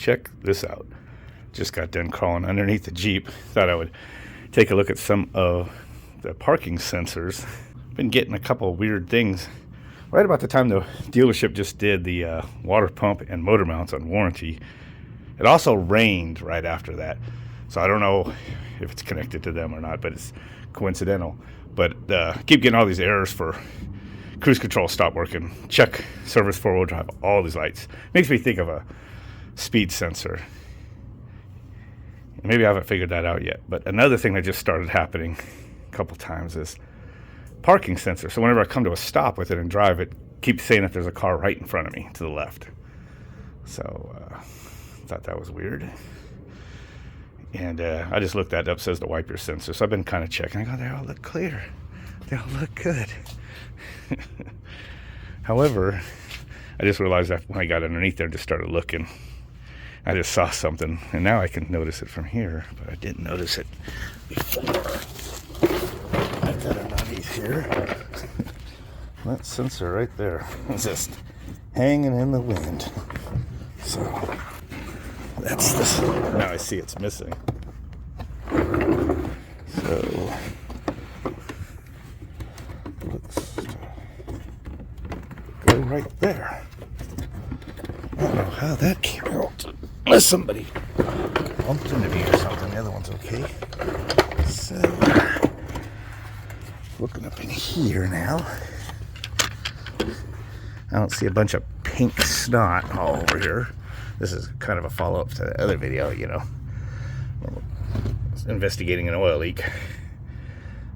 check this out. Just got done crawling underneath the Jeep. Thought I would take a look at some of the parking sensors. Been getting a couple of weird things. Right about the time the dealership just did the water pump and motor mounts on warranty, it also rained right after that. So I don't know if it's connected to them or not, but it's coincidental. But keep getting all these errors for cruise control stop working, check service four-wheel drive, all these lights. Makes me think of a speed sensor. Maybe I haven't figured that out yet. But another thing that just started happening a couple times is parking sensor. So whenever I come to a stop with it and drive, it keeps saying that there's a car right in front of me to the left. So thought that was weird. And I just looked that up. It says to wipe your sensor. So I've been kind of checking. I go, they all look clear. They all look good. However, I just realized that when I got underneath there and just started looking, I just saw something. And now I can notice it from here, but I didn't notice it before. I got underneath here. That sensor right there is just hanging in the wind. So that's this. Now I see it's missing. So let's go right there. I don't know how that came out. Unless somebody bumped into me or something. The other one's okay. So looking up in here now. I don't see a bunch of pink snot all over here. This is kind of a follow-up to the other video, you know. Investigating an oil leak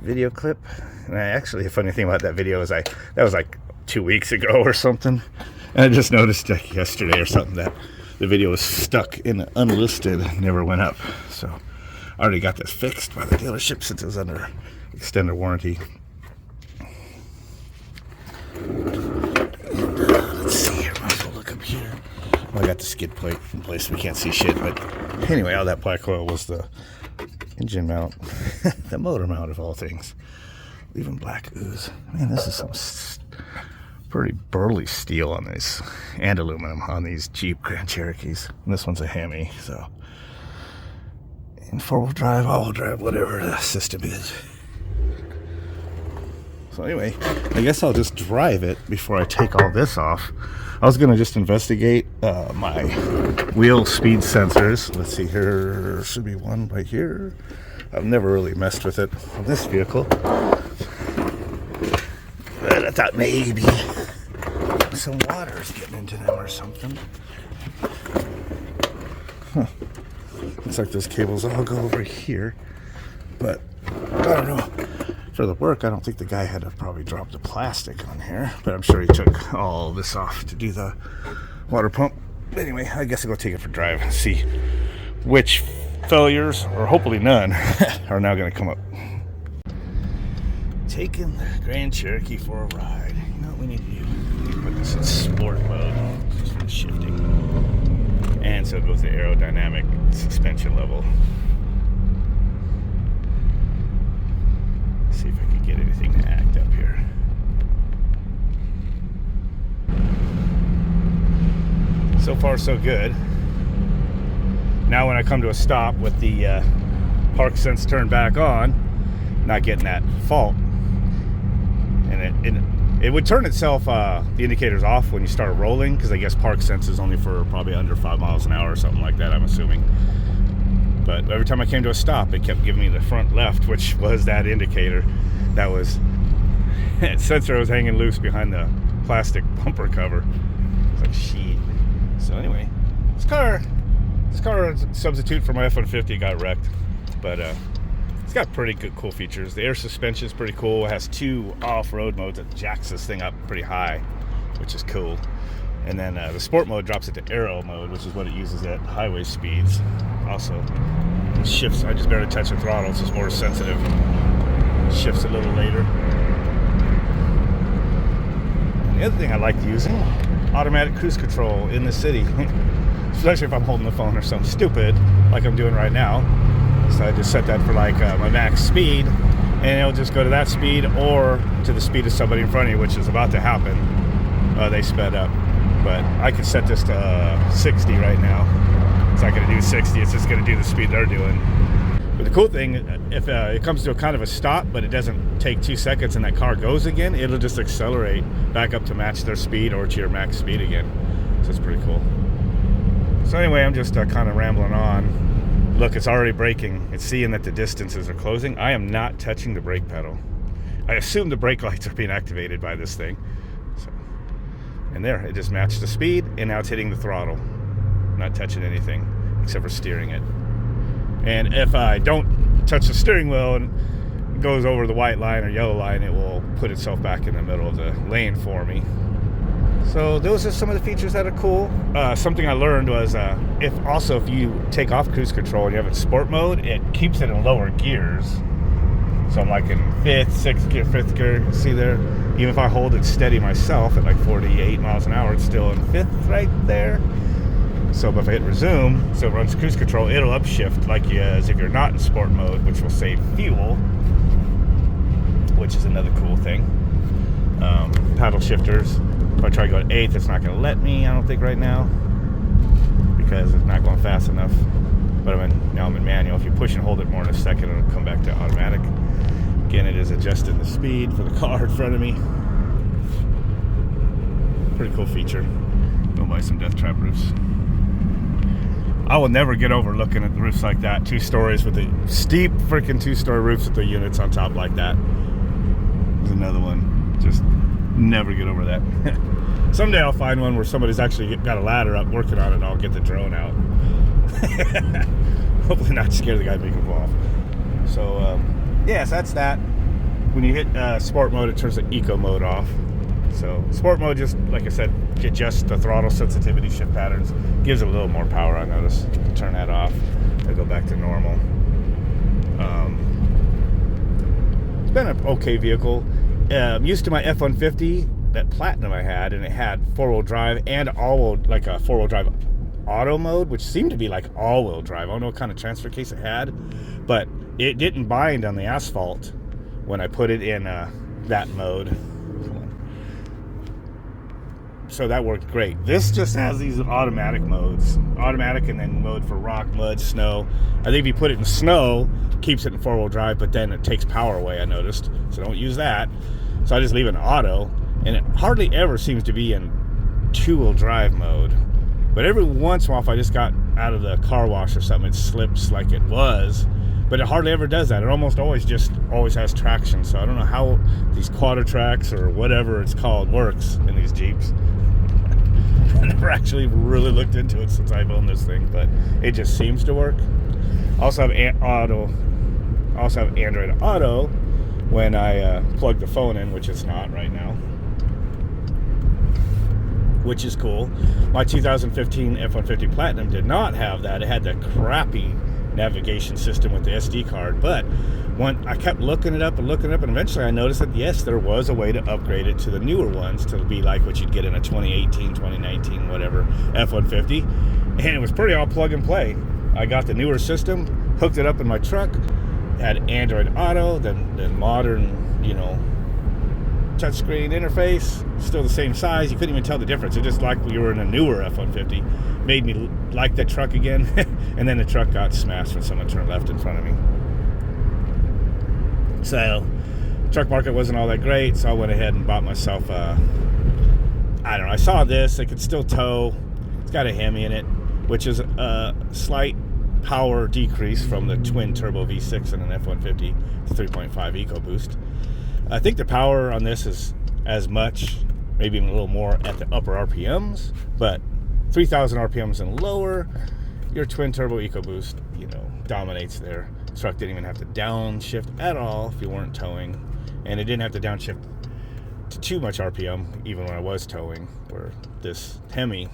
video clip. And actually, the funny thing about that video is that was like 2 weeks ago or something. And I just noticed like yesterday or something that the video was stuck in unlisted and never went up. So I already got this fixed by the dealership since it was under extended warranty. Let's see here. Might as well look up here. Well, I got the skid plate in place. We can't see shit. But anyway, all that black oil was the engine mount, the motor mount of all things. Leaving black ooze. Man, this is some pretty burly steel on these, and aluminum on these Jeep Grand Cherokees. And this one's a Hemi, so. And four-wheel drive, all-wheel drive, whatever the system is. So anyway, I guess I'll just drive it before I take all this off. I was going to just investigate my wheel speed sensors. Let's see, here should be one right here. I've never really messed with it on this vehicle. But I thought maybe some water is getting into them or something. Huh. Looks like those cables all go over here. But I don't know. For the work, I don't think the guy had to probably drop the plastic on here, but I'm sure he took all this off to do the water pump. Anyway, I guess I'll go take it for a drive and see which failures, or hopefully none, are now going to come up. Taking the Grand Cherokee for a ride. You know what we need to do? We need to put this in sport mode, just for the shifting. And so it goes to aerodynamic suspension level. See if I can get anything to act up here. So far, so good. Now when I come to a stop with the park sense turned back on, not getting that fault. And it would turn itself, the indicators off when you start rolling, because I guess park sense is only for probably under 5 miles an hour or something like that, I'm assuming. But every time I came to a stop, it kept giving me the front left, which was that indicator. That was that sensor was hanging loose behind the plastic bumper cover. It's like, shit. So anyway, this car is a substitute for my F-150. Got wrecked, but it's got pretty good, cool features. The air suspension is pretty cool. It has 2 off-road modes that jacks this thing up pretty high, which is cool. And then the sport mode drops it to aero mode, which is what it uses at highway speeds. Also, it shifts. I just barely touch the throttle, so it's more sensitive. Shifts a little later. And the other thing I like using, automatic cruise control in the city, especially if I'm holding the phone or something stupid, like I'm doing right now. So I just set that for like my max speed, and it'll just go to that speed or to the speed of somebody in front of you, which is about to happen. They sped up. But I could set this to 60 right now. It's not going to do 60. It's just going to do the speed they're doing. But the cool thing, if it comes to a kind of a stop, but it doesn't take 2 seconds and that car goes again, it'll just accelerate back up to match their speed or to your max speed again. So it's pretty cool. So anyway, I'm just kind of rambling on. Look, it's already braking. It's seeing that the distances are closing. I am not touching the brake pedal. I assume the brake lights are being activated by this thing. So, and there, it just matched the speed, and now it's hitting the throttle. Not touching anything except for steering it. And if I don't touch the steering wheel and it goes over the white line or yellow line, it will put itself back in the middle of the lane for me. So those are some of the features that are cool. Something I learned was if you take off cruise control and you have it in sport mode, it keeps it in lower gears. So I'm like in 5th, 6th gear, 5th gear. See there? Even if I hold it steady myself at like 48 miles an hour, it's still in 5th right there. So if I hit resume, so it runs cruise control, it'll upshift like as if you're not in sport mode, which will save fuel, which is another cool thing. Paddle shifters. If I try to go to 8th, it's not going to let me, I don't think, right now, because it's not going fast enough. But now I'm in manual. If you push and hold it more in a second, it'll come back to automatic. Again, it is adjusting the speed for the car in front of me. Pretty cool feature. Go buy some death trap roofs. I will never get over looking at the roofs like that. 2 stories with the steep freaking 2-story roofs with the units on top like that. There's another one. Just never get over that. Someday I'll find one where somebody's actually got a ladder up working on it and I'll get the drone out. Hopefully not scare the guy making fall off. So, yes, that's that. When you hit sport mode, it turns the eco mode off. So sport mode, just like I said, adjusts the throttle sensitivity, shift patterns, gives it a little more power. I notice. Turn that off. I go back to normal. It's been an okay vehicle. I'm used to my F-150, that Platinum I had, and it had 4-wheel drive and all-wheel, like a 4-wheel drive auto mode, which seemed to be like all-wheel drive. I don't know what kind of transfer case it had, but it didn't bind on the asphalt when I put it in that mode. So that worked great. This just has these automatic modes. Automatic and then mode for rock, mud, snow. I think if you put it in snow, it keeps it in 4-wheel drive, but then it takes power away, I noticed. So don't use that. So I just leave it in auto. And it hardly ever seems to be in 2-wheel drive mode. But every once in a while, if I just got out of the car wash or something, it slips like it was. But it hardly ever does that. It almost always has traction. So I don't know how these Quadra-Tracs or whatever it's called works in these Jeeps. I never actually really looked into it since I've owned this thing, but it just seems to work. Also have Android Auto when I plug the phone in, which it's not right now, which is cool. My 2015 F-150 Platinum did not have that. It had the crappy navigation system with the SD card, but when I kept looking it up, and eventually I noticed that yes, there was a way to upgrade it to the newer ones to be like what you'd get in a 2018, 2019, whatever F-150, and it was pretty all plug and play. I got the newer system, hooked it up in my truck, had Android Auto, then modern, touchscreen interface, still the same size. You couldn't even tell the difference. It just like we were in a newer F-150. Made me like that truck again. And then the truck got smashed when someone turned left in front of me. So, truck market wasn't all that great, so I went ahead and bought myself I saw this. It could still tow. It's got a Hemi in it, which is a slight power decrease from the twin turbo V6 in an F-150 to 3.5 EcoBoost. I think the power on this is as much, maybe even a little more at the upper RPMs, but 3,000 RPMs and lower, your twin turbo EcoBoost, dominates there. This truck didn't even have to downshift at all if you weren't towing, and it didn't have to downshift to too much RPM even when I was towing, where this Hemi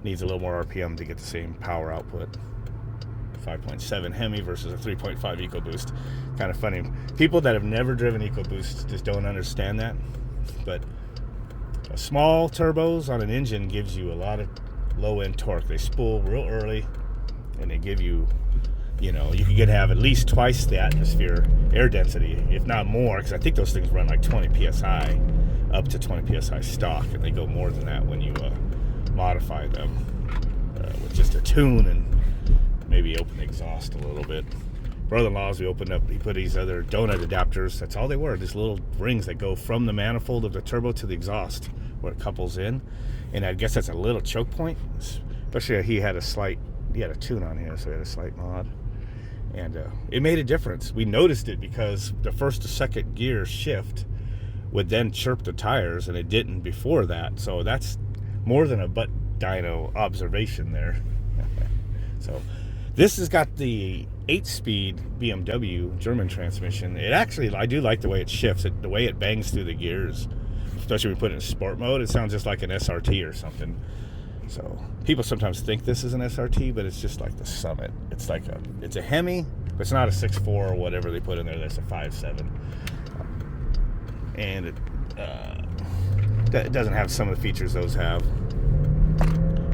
needs a little more RPM to get the same power output. 5.7 Hemi versus a 3.5 EcoBoost. Kind of funny. People that have never driven EcoBoost just don't understand that. But small turbos on an engine gives you a lot of low-end torque. They spool real early, and they give you, you could have at least twice the atmosphere air density, if not more, because I think those things run like 20 PSI, up to 20 PSI stock, and they go more than that when you modify them with just a tune and maybe open the exhaust a little bit. Brother-in-law's, he put these other donut adapters. That's all they were, these little rings that go from the manifold of the turbo to the exhaust where it couples in. And I guess that's a little choke point. Especially he had a tune on here, so he had a slight mod. And it made a difference. We noticed it because the first to second gear shift would then chirp the tires, and it didn't before that. So that's more than a butt dyno observation there. So this has got the 8-speed BMW German transmission. It actually, I do like the way it shifts, the way it bangs through the gears. Especially when we put it in sport mode, it sounds just like an SRT or something. So people sometimes think this is an SRT, but it's just like the Summit. It's a Hemi, but it's not a 6.4 or whatever they put in there. That's a 5.7. And it doesn't have some of the features those have.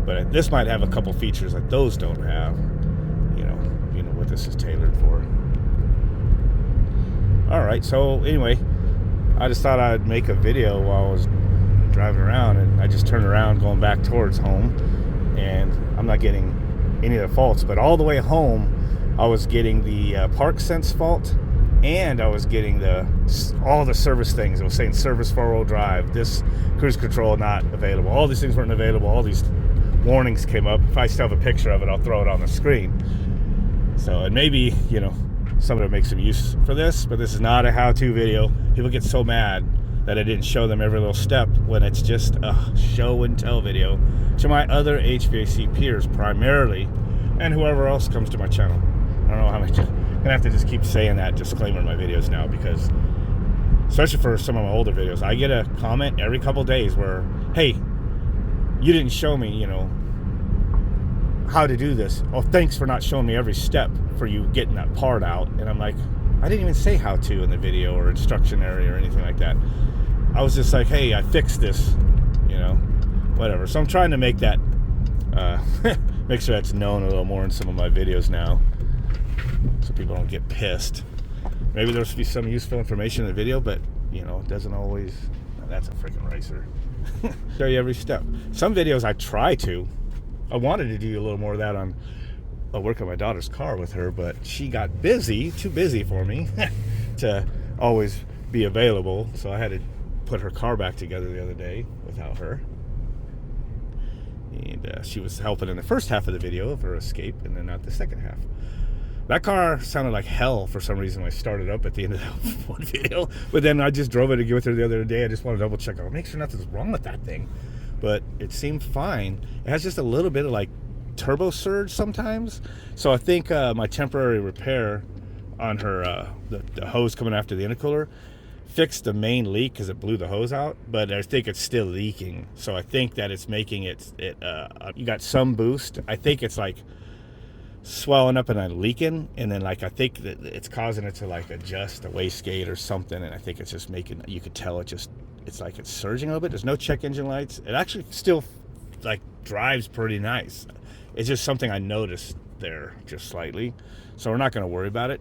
But this might have a couple features that those don't have. You know what this is tailored for. All right, so anyway, I just thought I'd make a video while I was driving around, and I just turned around going back towards home, and I'm not getting any of the faults, but all the way home I was getting the park sense fault, and I was getting all the service things. It was saying service 4-wheel drive, this cruise control not available, all these things weren't available, all these warnings came up. If I still have a picture of it, I'll throw it on the screen. So, and maybe somebody will make some use for this, but this is not a how-to video. People get so mad that I didn't show them every little step when it's just a show and tell video to my other HVAC peers primarily, and whoever else comes to my channel. I don't know how much. I'm gonna have to just keep saying that disclaimer in my videos now, because especially for some of my older videos, I get a comment every couple days where, hey, you didn't show me, how to do this. Oh, thanks for not showing me every step for you getting that part out. And I'm like, I didn't even say how to in the video or instruction area or anything like that. I was just like, hey, I fixed this, whatever. So I'm trying to make that, make sure that's known a little more in some of my videos now, so people don't get pissed. Maybe there's be some useful information in the video, but it doesn't always. That's a freaking racer. Show you every step. Some videos I wanted to do a little more of that on. I work on my daughter's car with her, but she got too busy for me to always be available. So I had to put her car back together the other day without her. And she was helping in the first half of the video of her escape, and then not the second half. That car sounded like hell for some reason when I started up at the end of that one video. But then I just drove it to get with her the other day. I just want to double check. I'll make sure nothing's wrong with that thing. But it seemed fine. It has just a little bit of like turbo surge sometimes. So I think my temporary repair on her, the hose coming after the intercooler, fixed the main leak because it blew the hose out. But I think it's still leaking. So I think that it's making it you got some boost. I think it's like swelling up and then leaking, and then I think that it's causing it to adjust the wastegate or something, and I think it's just making, you could tell it's like it's surging a little bit. There's no check engine lights. It actually still drives pretty nice. It's just something I noticed there just slightly, so we're not going to worry about it.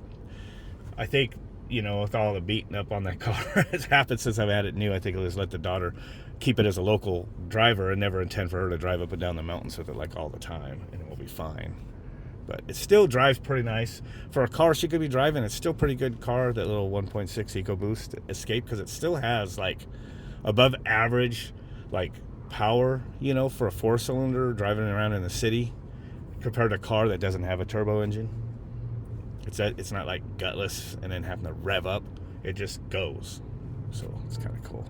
I think with all the beating up on that car it's happened since I've had it new, I think I'll just let the daughter keep it as a local driver and never intend for her to drive up and down the mountains with it all the time, and it will be fine. But it still drives pretty nice. For a car she could be driving, it's still pretty good car, that little 1.6 EcoBoost Escape, because it still has above average power, for a 4-cylinder driving around in the city, compared to a car that doesn't have a turbo engine. It's not gutless and then having to rev up. It just goes. So it's kind of cool.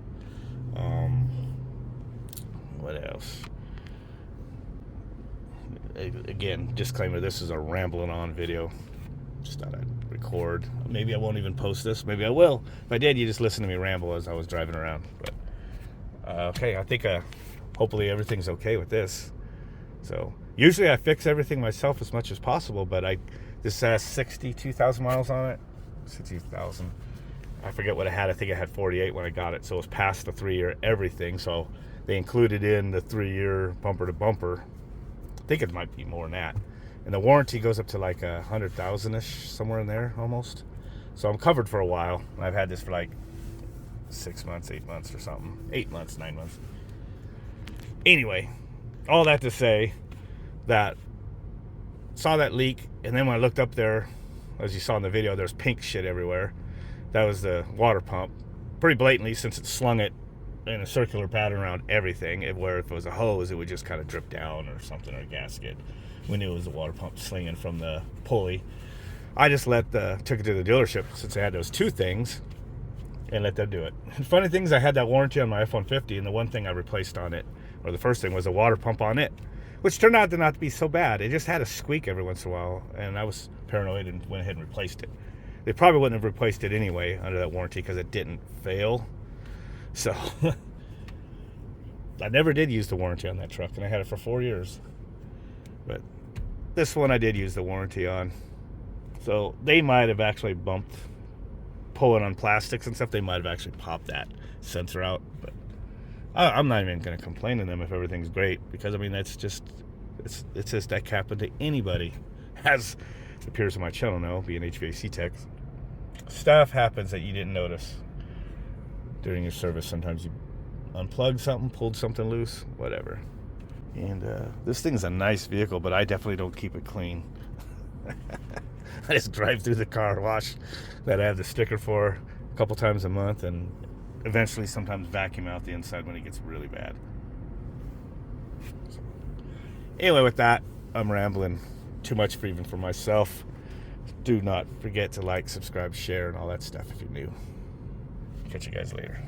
What else? Again, disclaimer, this is a rambling on video. Just thought I'd record. Maybe I won't even post this. Maybe I will. If I did, you just listen to me ramble as I was driving around. But okay, I think hopefully everything's okay with this. So usually I fix everything myself as much as possible, but this has 62,000 miles on it. 60,000. I forget what it had. I think it had 48 when I got it, so it was past the 3-year everything. So they included in the 3-year bumper to bumper. I think it might be more than that. And the warranty goes up to 100,000-ish, somewhere in there almost. So I'm covered for a while. And I've had this for 6 months, 8 months or something. 8 months, 9 months. Anyway, all that to say that saw that leak, and then when I looked up there, as you saw in the video, there's pink shit everywhere. That was the water pump, pretty blatantly, since it slung it in a circular pattern around everything, where if it was a hose, it would just kind of drip down or something, or a gasket. We knew it was the water pump slinging from the pulley. I just took it to the dealership, since they had those two things, and let them do it. And funny thing is, I had that warranty on my F-150, and the one thing I replaced on it, or the first thing, was a water pump on it, which turned out to not be so bad. It just had a squeak every once in a while, and I was paranoid and went ahead and replaced it. They probably wouldn't have replaced it anyway under that warranty because it didn't fail. So I never did use the warranty on that truck, and I had it for 4 years. But this one I did use the warranty on. So they might have actually bumped, pulling on plastics and stuff, they might have actually popped that sensor out. But I'm not even going to complain to them if everything's great, because I mean, it's just that can happen to anybody. As it appears on my channel now, being HVAC tech, stuff happens that you didn't notice during your service. Sometimes you unplugged something, pulled something loose, whatever. And this thing's a nice vehicle, but I definitely don't keep it clean. I just drive through the car wash that I have the sticker for a couple times a month, and eventually sometimes vacuum out the inside when it gets really bad. So, anyway, with that, I'm rambling too much even for myself. Do not forget to like, subscribe, share, and all that stuff if you're new. Catch you guys later.